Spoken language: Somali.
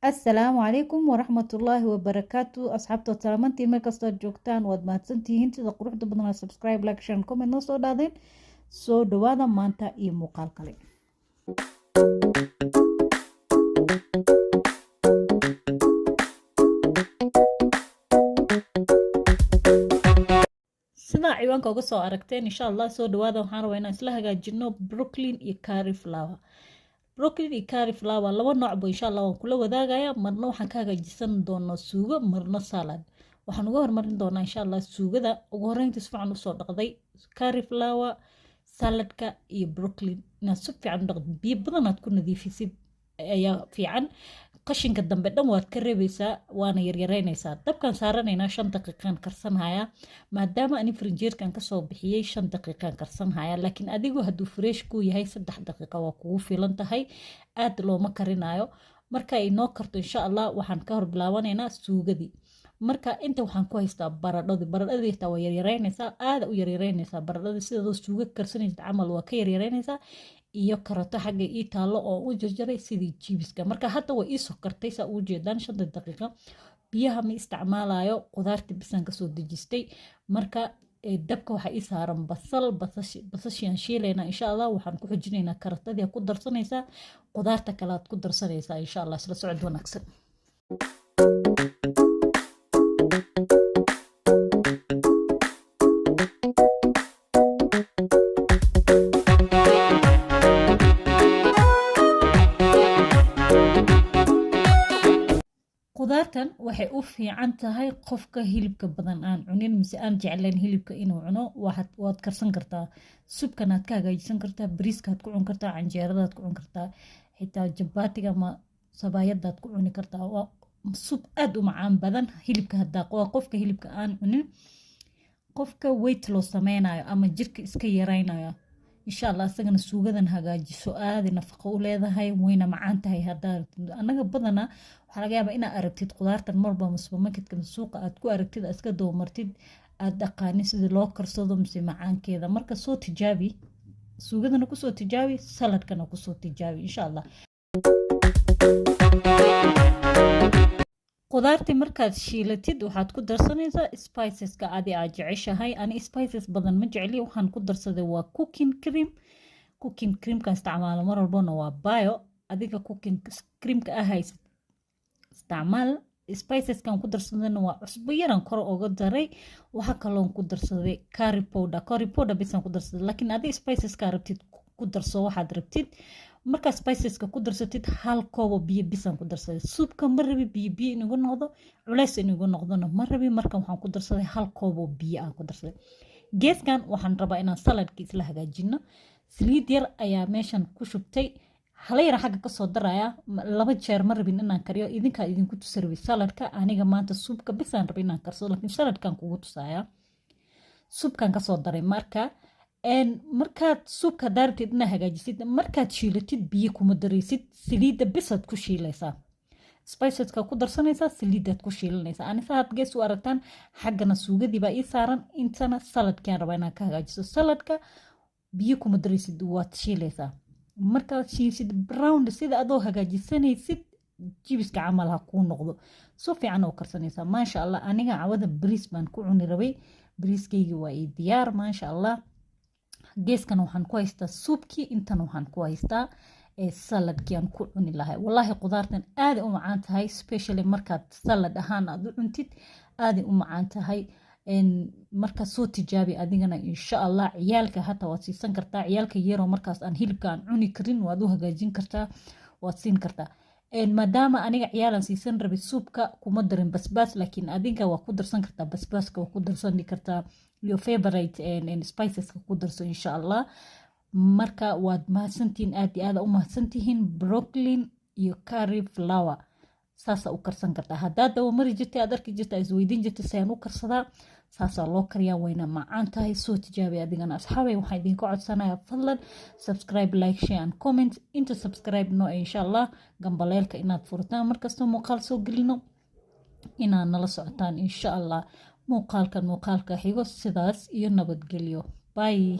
السلام عليكم ورحمة الله وبركاته أصحابتو سلامتي meel kastoo joogtaan waad mahadsantihiin sida quruxda badan subscribe like share comment noo soo dhaadeen soo dhawaada maanta iyo muuqaal kale sida ciwaanka uga soo aragteen insha Allah soo dhawaada waxaan rabaa inaan isla hagaajino broccoli iyo cauliflower broccoli iyo cauliflower laba nooc boo insha Allah waan kula wadaagayaa marna waxaan ka hagaajisan doonaa suugo marna salad waxaan uga hormarin doonaa insha Allah suugada ugu horeyntii si fiican u soo dhaqday cauliflower saladka iyo broccoli inaad si fiican u dhaqdo biyo badan aad ku nadiifisid ayaa fiican qashinka dambe dhan waad ka reebaysaa waana yaryareynaysaa dabkan saaranaynaa 5 daqiiqan karsanaya maadaama ani frinjeerkan ka soo bixiyay 5 daqiiqan karsanaya laakiin adigu hadduu fresh ku yahay 3 daqiiqo waa kugu filan tahay aad looma karinayo marka ay noo karto insha Allah waxaan ka hor bilaabanaynaa suugadii marka inta waxaan ku haystaa baradhadii taa waa yaryareynaysaa aad u yaryareynaysaa baradhada sidoo suuga karsanaysa camal waa ka yaryareynaysaa iyo karato xagga ii taalo oo u jarjaray sidii jibiska marka hadda way ii sokartay saa u jeedaan 5 daqiiqo biyaha ma isticmaalayo qudaarta bisan ka soo dejistay marka dabka waxa ii saaran basashiyan shiilayna insha Allah waxaan ku xujinaynaa karatadii ku darsanaysaa qudaarta kale aad ku darsanaysaa insha Allah isla socod wanaagsan qudaartan waxay u fiican tahay qofka hilibka badan aan cunin mise aan jeclayn hilibka inuu cuno waad karsan kartaa subkan aad ka hagaajisan kartaa bariiskaad ku cun kartaa canjeeradaad ku cun kartaa xitaa jabaatiga ama sabaayadaad ku cuni kartaa waa sub aad u macaan badan hilibka hadaa qofka hilibka aan cunin qofka weight loss sameynayo ama jirka iska yareynayo insha Allah asagana suugadan hagaajiso aad nafaqo u leedahay wayna macaan tahay hadaa anaga badana waxa laga yaabaa inaad aragtid qudaartan marba supermarketka suuqa aad ku aragtid iska doomartid aad dhaqaanin sidii loo karsado mise macaankeeda marka soo tijaabi suugadana ku soo tijaabi saladkana ku soo tijaabi insha Allah qudaarti markaad shiilatid waxaad ku darsanaysaa spiceska aad jeceshahay ani spices badan ma jecli waxaan ku darsaday waa cooking cream ka isticmaalo mar walbana waa bio adiga cooking cream ka ahaysid isticmaal spices kan ku darsadana waa cusbo yaran kor uga daray waxa kaloon ku darsaday curry powder bisan ku darsaday laakiin adiga spices ka rabtid ku darso waxaad rabtid marka spices ka ku darsatid hal koob biyo bisan ku darsaday subka marabi biyo inagu noqdo culays inagu noqdona marabi marka waxaan ku darsaday hal koob biyo aan ku darsaday geeskan waxaan rabaa inaan saladka isla hagaajino saliid yar ayaa meeshan ku shubtay halayra xagga ka soo daraya 2 jeer marabin inaan kariyo idinku tusarwi saladka aniga maanta subka bisan rabaa inaan karsado laakiin saladkan kugu tusaya subkan ka soo daray markaad subka daartid ina hagaajisid markaad shiilatid biyo kuma daraysid saliida bisaad ku shiilaysaa spiceska ku darsanaysaa saliidaad ku shiilanaysaa ani saad gees u aragtaan xaggana suugadii baa ii saaran intana saladkaan rabaa inaan ka hagaajiso saladka biyo kuma daraysid waad shiilaysaa markaad shiilsid brown sida adoo hagaajisanaysid jibiska camal ha kuu noqdo soo fiican oo karsanaysaa maasha Allah aniga cawada bariis baan ku cuni rabay bariiskayga waa ii diyaar maasha Allah geeskan waxaan ku haystaa subkii intan waxaan ku haystaa saladkii aan ku cuni lahay wallahi qudaartan aad u macaan tahay especially markaad salad ahaan aad u cuntid aad u macaan tahay marka soo tijaabi adigana insha Allah ciyaalka hata waad siisan kartaa ciyaalka yaro markaas aan hilibka aan cuni karin waad u hagaajin kartaa waad siin kartaa maadaama aniga ciyaalan siisan rabay subka kuma darin basbaas laakiin adiga waa ku darsan kartaa basbaaska waa ku darsan kartaa your favorite spices ku darso insha Allah marka waad mahadsantiin aad u mahadsantihiin broccoli iyo cauliflower saasa u karsan kartaa hadaa dawo mari jirtay aad arki jirtay isweydiin jirtay sayaan u karsadaa saasa loo kariyaa wayna macaan tahay soo tijaabi adigana asxaabay waxaan idinka codsanayaa fadlan subscribe like share and comment inta subscribe no insha Allah gambaleelka inaad furtaan markasta muuqaal soo gelino inaad nala socotaan insha Allah muuqaalka xigo sidaas iyo nabadgelyo bye